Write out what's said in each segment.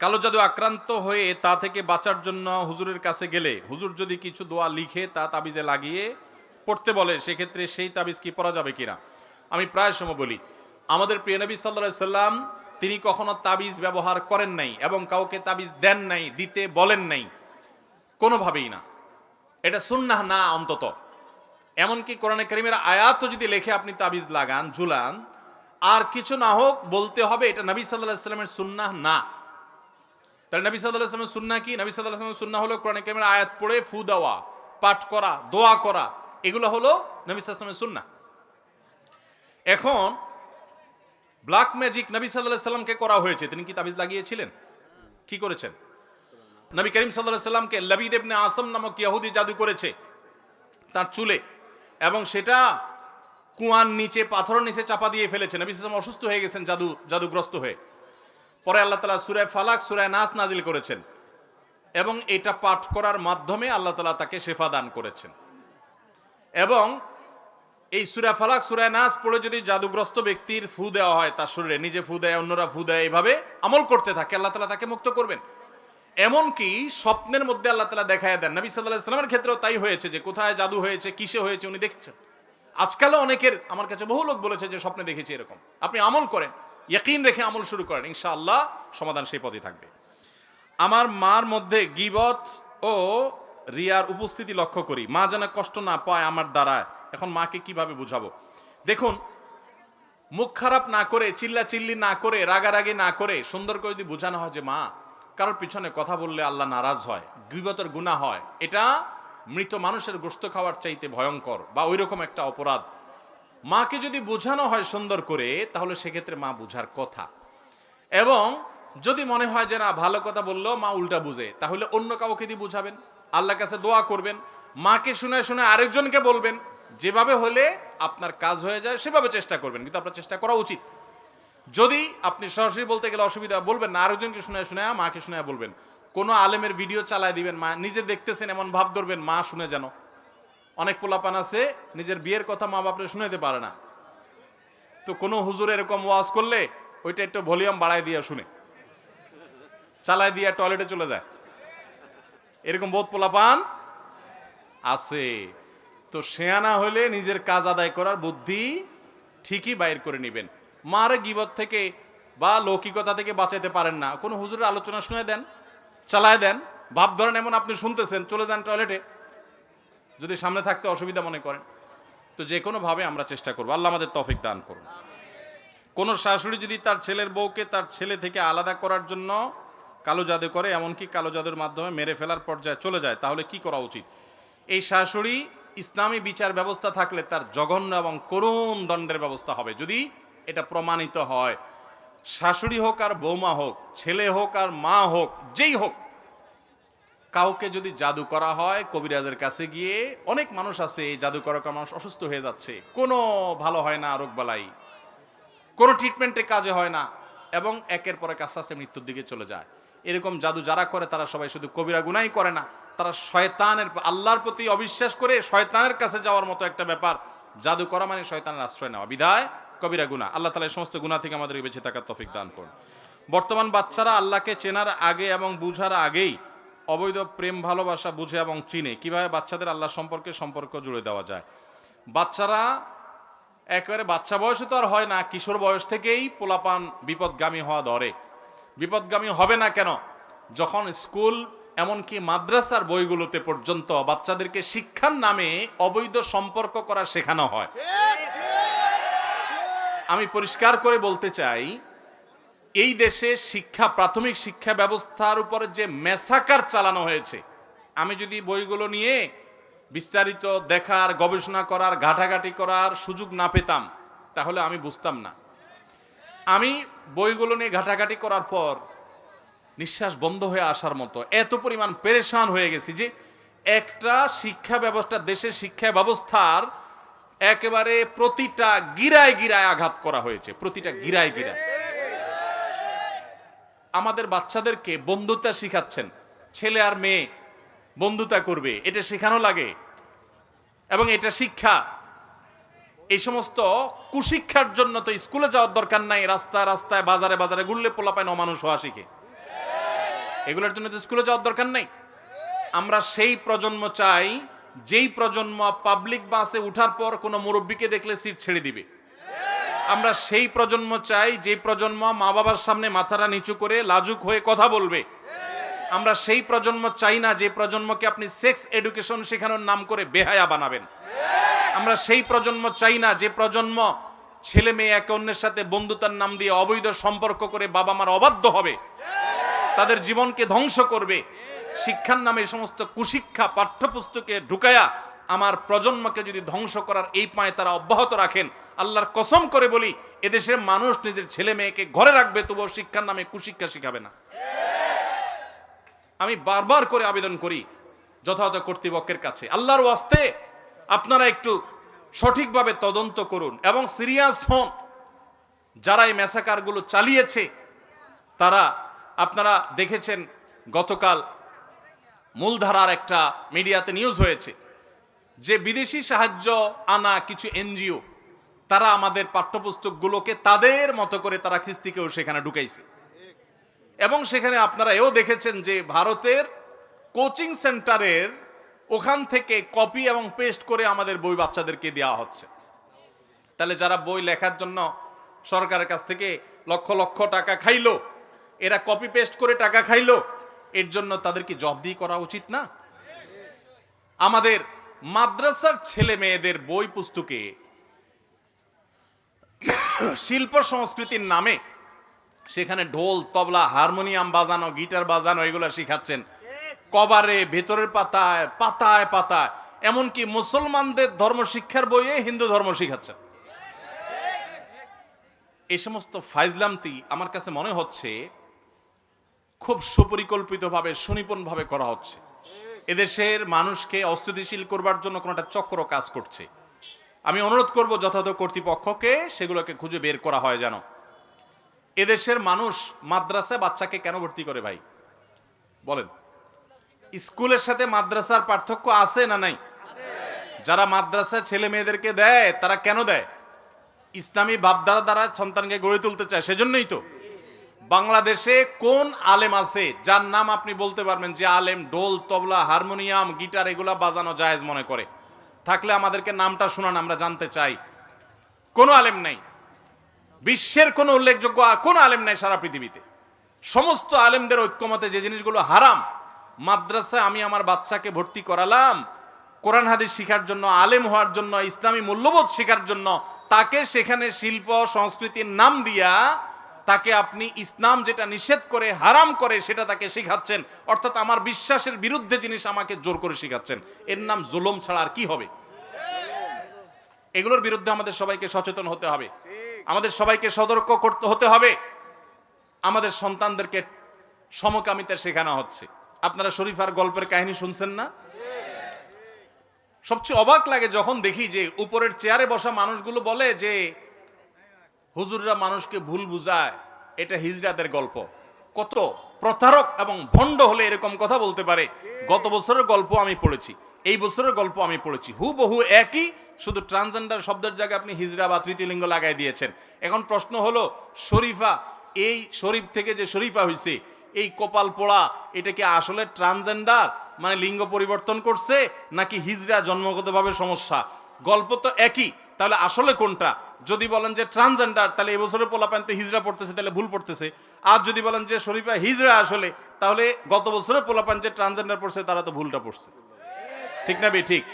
কালো জাদু আক্রান্ত হয়ে তা থেকে বাঁচার জন্য হুজুরের কাছে গেলে হুজুর যদি কিছু দোয়া লিখে তা তাবিজে লাগিয়ে পড়তে বলে, সেক্ষেত্রে সেই তাবিজ কি পড়া যাবে কিনা? আমি প্রায় সময় বলি, আমাদের প্রিয় নবী সাল্লাল্লাহু আলাইহি সাল্লাম তিনি কখনো তাবিজ ব্যবহার করেন নাই এবং কাউকে তাবিজ দেন নাই, দিতে বলেন নাই, কোনোভাবেই না। এটা সুন্নাহ না অন্তত। এমনকি কোরআনে কারীমের আয়াতও যদি লেখে আপনি তাবিজ লাগান, ঝুলান, আর কিছু না হোক বলতে হবে এটা নবী সাল্লাল্লাহু আলাইহি সাল্লামের সুন্নাহ না। তাহলে নবী সাল্লাল্লাহু আলাইহি ওয়াসাল্লামের সুন্নাহ কি? নবী সাল্লাল্লাহু আলাইহি ওয়াসাল্লামের সুন্নাহ হলো কোরআনে কারীমের আয়াত পড়ে ফু দেওয়া, পাঠ করা, দোয়া করা, এগুলো হলো নবী সাল্লাল্লাহু আলাইহি ওয়াসাল্লামের সুন্নাহ। এখন ব্ল্যাক ম্যাজিক নবী সাল্লাল্লাহু আলাইহি ওয়াসাল্লামকে করা হয়েছে, তিনি কি তাবিজ লাগিয়েছিলেন? কি করেছেন? নবী করিম সাল্লাল্লাহু আলাইহি ওয়াসাল্লামকে লাবিদ ইবনে আসম নামক ইহুদি জাদু করেছে তার চুলে, এবং সেটা কুয়ার নিচে, পাথরের নিচে চাপা দিয়ে ফেলেছে। নবী সাল্লাল্লাহু আলাইহি ওয়াসাল্লাম অসুস্থ হয়ে গেছেন জাদুগ্রস্ত হয়ে। পরে আল্লাহ তাআলা সূরা ফালাক, সূরা নাস নাজিল করেছেন এবং এটা পাঠ করার মাধ্যমে আল্লাহ তাআলা তাকে শিফা দান করেছেন। এবং এই সূরা ফালাক, সূরা নাস পড়ে যদি জাদুগ্রস্ত ব্যক্তির ফু দেওয়া হয় তার শরীরে, নিজে ফু দেয়, অন্যরা ফু দেয়, এইভাবে আমল করতে থাকে, আল্লাহ তাআলা তাকে মুক্ত করবেন। এমনকি স্বপ্নের মধ্যে আল্লাহ তাআলা দেখায় দেন। নবী সাল্লাল্লাহু আলাইহি ওয়াসাল্লামের ক্ষেত্রেও তাই হয়েছে, যে কোথায় জাদু হয়েছে, কিসে হয়েছে উনি দেখছেন। আজকালও অনেকের, আমার কাছে বহু লোক বলেছে যে স্বপ্নে দেখেছি এরকম। আপনি আমল করেন, ইয়াকিন রেখে আমল শুরু করেন, ইনশাআল্লাহ সমাধান সেই পথে থাকবে। আমার মার মধ্যে গীবত ও রিয়ার উপস্থিতি লক্ষ্য করি, মা যেন কষ্ট না পায় আমার দ্বারায়। এখন মাকে কিভাবে বুঝাবো? দেখুন, মুখ খারাপ না করে, চিল্লাচিল্লি না করে, রাগারাগি না করে সুন্দর করে যদি বোঝানো হয় যে মা, কারোর পিছনে কথা বললে আল্লাহ নারাজ হয়, গীবতের গুনাহ হয়, এটা মৃত মানুষের গোশত খাওয়ার চাইতে ভয়ঙ্কর বা ওইরকম একটা অপরাধ। মাকে যদি বোঝানো হয় সুন্দর করে, তাহলে সেক্ষেত্রে মা বুঝার কথা। এবং যদি মনে হয় যে না, ভালো কথা বললেও মা উল্টা বুঝে, তাহলে অন্য কাউকে দিয়ে বুঝাবেন, আল্লাহর কাছে দোয়া করবেন, মাকে শুনে শুনে আরেকজনকে বলবেন। যেভাবে হলে আপনার কাজ হয়ে যায় সেভাবে চেষ্টা করবেন, কিন্তু আপনার চেষ্টা করা উচিত। যদি আপনি সরাসরি বলতে গেলে অসুবিধা, বলবেন না, আরেকজনকে শুনে শুনে, মাকে শুনে বলবেন। কোনো আলেমের ভিডিও চালায় দিবেন, মা নিজে দেখতেছেন এমন ভাব ধরবেন, মা শুনে যেন। অনেক পোলাপান আছে নিজের বিয়ের কথা মা বাপরে শুনাইতে পারে না, তো কোনো হুজুর এরকম ওয়াজ করলে ওইটা একটু ভলিউম বাড়ায় দিয়ে শুনে, চালায় দিয়ে টয়লেটে চলে যায়। এরকম বহুত পোলাপান আছে। তো শেয়ানা হলে নিজের কাজ আদায় করার বুদ্ধি ঠিকই বাইর করে নেবেন। মারে গীবত থেকে বা লৌকিকতা থেকে বাঁচাইতে পারেন না, কোনো হুজুরের আলোচনা শুনে দেন, চালায় দেন, ভাব ধরেন এমন আপনি শুনতেছেন, চলে যান টয়লেটে, যদি সামনে থাকতে অসুবিধা মনে করেন। তো যে কোনোভাবে আমরা চেষ্টা করবো, আল্লাহ আমাদের তৌফিক দান করুন। কোনো শাশুড়ি যদি তার ছেলের বউকে তার ছেলে থেকে আলাদা করার জন্য কালো জাদু করে, এমনকি কালো জাদুর মাধ্যমে মেরে ফেলার পর্যায়ে চলে যায়, তাহলে কি করা উচিত? এই শাশুড়ি ইসলামী বিচার ব্যবস্থা থাকলে তার জঘন্য এবং করুণ দণ্ডের ব্যবস্থা হবে যদি এটা প্রমাণিত হয়। শাশুড়ি হোক আর বৌমা হোক, ছেলে হোক আর মা হোক, যেই হোক, কাউকে যদি জাদু করা হয় কবিরাজের কাছে গিয়ে, অনেক মানুষ আছে এই জাদু করার মানুষ অসুস্থ হয়ে যাচ্ছে, কোনো ভালো হয় না, রোগবালাই, কোনো ট্রিটমেন্টে কাজে হয় না, এবং একের পর এক আস্তে আস্তে মৃত্যুর দিকে চলে যায়। এরকম জাদু যারা করে তারা সবাই শুধু কবিরা গুনাই করে না, তারা শয়তানের, আল্লাহর প্রতি অবিশ্বাস করে শয়তানের কাছে যাওয়ার মতো একটা ব্যাপার। জাদু করা মানে শয়তানের আশ্রয় নেওয়া, বিধায় কবিরা গুনাহ। আল্লাহ তাআলা এই সমস্ত গুনাহ থেকে আমাদের বেঁচে থাকার তৌফিক দান করুন। বর্তমান বাচ্চারা আল্লাহকে চেনার আগে এবং বুঝার আগেই অবৈধ প্রেম ভালোবাসা বুঝে এবং চিনে, কিভাবে বাচ্চাদের আল্লাহ সম্পর্ক জুড়ে দেওয়া যায়? বাচ্চারা একেবারে বাচ্চা বয়সে তো আর হয় না, কিশোর বয়স থেকেই পোলাপান বিপদগামী হওয়া ধরে। বিপদগামী হবে না কেন? যখন স্কুল, এমনকি মাদ্রাসার বইগুলোতে পর্যন্ত বাচ্চাদেরকে শিক্ষার নামে অবৈধ সম্পর্ক করা শেখানো হয়। আমি পরিষ্কার করে বলতে চাই, এই দেশে শিক্ষা, প্রাথমিক শিক্ষা ব্যবস্থার উপরে যে মেসাকার চালানো হয়েছে, আমি যদি বইগুলো নিয়ে বিস্তারিত দেখার, গবেষণা করার, ঘাটাঘাটি করার সুযোগ না পেতাম, তাহলে আমি বুঝতাম না। আমি বইগুলো নিয়ে ঘাটাঘাটি করার পর নিঃশ্বাস বন্ধ হয়ে আসার মতো এত পরিমাণ পেরেশান হয়ে গেছি যে একটা শিক্ষা ব্যবস্থা, দেশের শিক্ষা ব্যবস্থার একেবারে প্রতিটা গিরায় গিরায় আঘাত করা হয়েছে, প্রতিটা গিরায় গিরায়। আমাদের বাচ্চাদেরকে বন্ধুতা শিখাচ্ছেন, ছেলে আর মেয়ে বন্ধুতা করবে, এটা শেখানো লাগে এবং এটা শিক্ষা। এই সমস্ত কুশিক্ষার জন্য তো স্কুলে যাওয়ার দরকার নাই, রাস্তায় রাস্তায় বাজারে বাজারে ঘুরলে পোলাপাইন অমানুষ হওয়া শিখে। এগুলোর জন্য তো স্কুলে যাওয়ার দরকার নেই। আমরা সেই প্রজন্ম চাই যেই প্রজন্ম পাবলিক বাসে উঠার পর কোনো মুরব্বীকে দেখলে সিট ছেড়ে দিবে। আমরা সেই প্রজন্ম চাই যে প্রজন্ম মা বাবার সামনে মাথাটা নিচু করে লাজুক হয়ে কথা বলবে। আমরা সেই প্রজন্ম চাই না যে প্রজন্মকে আপনি সেক্স এডুকেশন শেখানোর নাম করে বেহায়া বানাবেন। আমরা সেই প্রজন্ম চাই না যে প্রজন্ম ছেলে মেয়ে একে অন্যের সাথে বন্ধুতার নাম দিয়ে অবৈধ সম্পর্ক করে বাবা মার অবাধ্য হবে, তাদের জীবনকে ধ্বংস করবে। শিক্ষার নামে সমস্ত কুশিক্ষা পাঠ্যপুস্তকে ঢুকায়া আমার প্রজন্মকে যদি ধ্বংস করার এই পায়ে তারা অব্যাহত রাখেন, আল্লাহর কসম করে বলি এদেশের মানুষ নিজের ছেলে মেয়েকে ঘরে রাখবে, তবুও শিক্ষার নামে কুশিক্ষা শিখাবে না। আমি বারবার করে আবেদন করি যথাযথ কর্তৃপক্ষের কাছে, আল্লাহর ওয়াস্তে আপনারা একটু সঠিকভাবে তদন্ত করুন এবং সিরিয়াস হন। যারা এই ম্যাসাকারগুলো চালিয়েছে তারা, আপনারা দেখেছেন গতকাল মূলধারার একটা মিডিয়াতে নিউজ হয়েছে যে বিদেশি সাহায্য আনা কিছু এনজিও তারা আমাদের পাঠ্যপুস্তকগুলোকে তাদের মতো করে তারা খিস্তিকেও সেখানে ঢুকাইছে। এবং সেখানে আপনারা এও দেখেছেন যে ভারতের কোচিং সেন্টারের ওখান থেকে কপি এবং পেস্ট করে আমাদের বই বাচ্চাদেরকে দেওয়া হচ্ছে। তাহলে যারা বই লেখার জন্য সরকারের কাছ থেকে লক্ষ লক্ষ টাকা খাইলো, এরা কপি পেস্ট করে টাকা খাইলো, এর জন্য তাদের কি জবাবদিহি করা উচিত না? আমাদের মাদ্রাসার ছেলে মেয়েদের বই পুস্তকে শিল্প সংস্কৃতির নামে সেখানে ঢোল তবলা হারমোনিয়াম বাজানো গিটার বাজানো এগুলো শিখাচ্ছেন, কভারে ভেতরের পাতায় পাতায় পাতায়, এমনকি মুসলমানদের ধর্ম শিক্ষার বইয়ে হিন্দু ধর্ম শিখাচ্ছেন। এই সমস্ত ফাইজলামতি আমার কাছে মনে হচ্ছে খুব সুপরিকল্পিতভাবে সুনিপুণভাবে করা হচ্ছে। এদেশের মানুষকে অস্থিতিশীল করবার জন্য কোনো একটা চক্র কাজ করছে। আমি অনুরোধ করব যথাযথ কর্তৃপক্ষকে সেগুলোকে খুঁজে বের করা হয় যেন। এদেশের মানুষ মাদ্রাসায় বাচ্চাকে কেন ভর্তি করে ভাই বলেন? স্কুলের সাথে মাদ্রাসার পার্থক্য আছে না নাই? যারা মাদ্রাসা ছেলে মেয়েদেরকে দেয় তারা কেন দেয়? ইসলামী ভাবধারা দ্বারা সন্তানকে গড়ে তুলতে চায়, সেজন্যই তো। বাংলাদেশে কোন আলেম আছে যার নাম আপনি বলতে পারবেন যে আলেম ঢোল তবলা হারমোনিয়াম গিটার এগুলা বাজানো জায়েজ মনে করে? থাকলে আমাদেরকে নামটা শোনান, আমরা জানতে চাই। কোনো আলেম নাই, বিশ্বের কোনো উল্লেখযোগ্য কোনো আলেম নাই সারা পৃথিবীতে। সমস্ত আলেমদের ঐক্যমতে যে জিনিসগুলো হারাম, মাদ্রাসায় আমি আমার বাচ্চাকে ভর্তি করালাম কোরআন হাদিস শিখার জন্য, আলেম হওয়ার জন্য, ইসলামী মূল্যবোধ শেখার জন্য, তাকে সেখানে শিল্প সংস্কৃতির নাম দিয়া তাকে আপনি ইসলাম যেটা নিষেধ করে হারাম করে সেটা তাকে শিখাচ্ছেন। অর্থাৎ আমার বিশ্বাসের বিরুদ্ধে জিনিস আমাকে জোর করে শিখাচ্ছেন। এর নাম জুলুম ছাড়া আর কি হবে? এগুলোর বিরুদ্ধে আমাদের সবাইকে সচেতন হতে হবে, আমাদের সবাইকে সতর্ক করতে হতে হবে। আমাদের সন্তানদেরকে সমকামিতা শেখানো হচ্ছে। আপনারা শরীফার গল্পের কাহিনী শুনছেন না? সবচেয়ে অবাক লাগে যখন দেখি যে উপরের চেয়ারে বসা মানুষগুলো বলে যে হুজুররা মানুষকে ভুল বুঝায়, এটা হিজড়াদের গল্প। কত প্রতারক এবং ভণ্ড হলে এরকম কথা বলতে পারে? গত বছরের গল্প আমি পড়েছি, এই বছরের গল্প আমি পড়েছি, হুবহু একই, শুধু ট্রান্সজেন্ডার শব্দের জায়গায় আপনি হিজড়া বা তৃতীয় লিঙ্গ লাগাই দিয়েছেন। এখন প্রশ্ন হলো, শরীফা, এই শরীফ থেকে যে শরীফা হয়েছে, এই কপাল পোড়া, এটা কি আসলে ট্রান্সজেন্ডার মানে লিঙ্গ পরিবর্তন করছে নাকি হিজড়া জন্মগতভাবে সমস্যা? গল্প তো একই, তাহলে আসলে কোনটা? যদি বলেন যে ট্রান্সজেন্ডার, তাহলে এবছরের পোলাপানতে হিজড়া পড়তেছে, তাহলে ভুল পড়তেছে। আর যদি বলেন যে শরীফা হিজড়া আসলে, তাহলে গত বছরের পোলাপান যে ট্রান্সজেন্ডার পড়ছে তারা তো ভুলটা পড়ছে। ঠিক না বে ঠিক?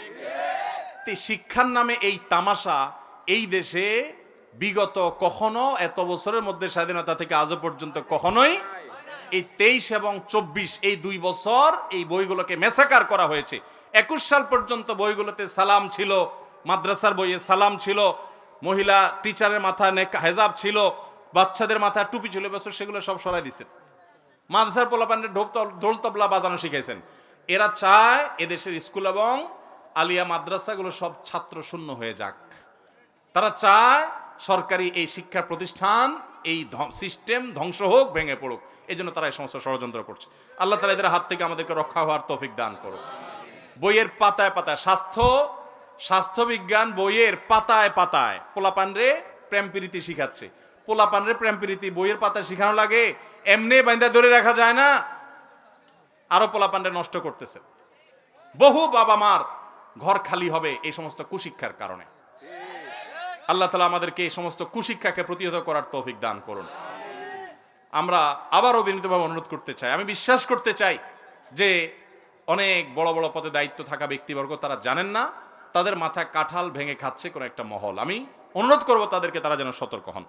শিক্ষার নামে এই তামাশা এই দেশে বিগত কখনো, এত বছরের মধ্যে স্বাধীনতা থেকে আজও পর্যন্ত কখনোই, এই 23 এবং 24 এই 2 বছর এই বইগুলোকে মেসাকার করা হয়েছে। 21 সাল পর্যন্ত বইগুলোতে সালাম ছিল, মাদ্রাসার বইয়ে সালাম ছিল, মহিলা টিচারের মাথায় হেজাব ছিল, বাচ্চাদের মাথায় টুপি ছিল, বছর সেগুলো সব সরাই দিচ্ছেন। মাদ্রাসার পোলাপানের ঢোল তবলা বাজানো শিখাইছেন। এরা চায় এদেশের স্কুল এবং আলিয়া মাদ্রাসাগুলো সব ছাত্র শূন্য হয়ে যাক। তারা চায় সরকারি এই শিক্ষা প্রতিষ্ঠান, এই সিস্টেম ধ্বংস হোক, ভেঙে পড়ুক। এই জন্য তারা এই সমস্ত ষড়যন্ত্র করছে। আল্লাহ তাআলা এদের হাত থেকে আমাদেরকে রক্ষা হওয়ার তৌফিক দান করুক। বইয়ের পাতায় পাতায় স্বাস্থ্য বিজ্ঞান বইয়ের পাতায় পাতায় পোলাপানরে প্রেম প্রীতি শিখাচ্ছে। পোলাপানরে প্রেম প্রীতি বইয়ের পাতায় শিখানো লাগে, এমনি বাইন্দা ধরে রাখা যায় না। আরো পোলাপান্ডে নষ্ট করতেছে। বহু বাবা মার ঘর খালি হবে এই সমস্ত কুশিক্ষার কারণে। আল্লাহ তাআলা আমাদেরকে এই সমস্ত কুশিক্ষাকে প্রতিহত করার তৌফিক দান করুন। আমরা আবারও বিনীতভাবে অনুরোধ করতে চাই, আমি বিশ্বাস করতে চাই যে অনেক বড় বড় পদে দায়িত্ব থাকা ব্যক্তিবর্গ তারা জানেন না তাদের মাথায় কাঁঠাল ভেঙে খাচ্ছে কোন একটা মহল। আমি অনুরোধ করব তাদেরকে, তারা যেন সতর্ক হন।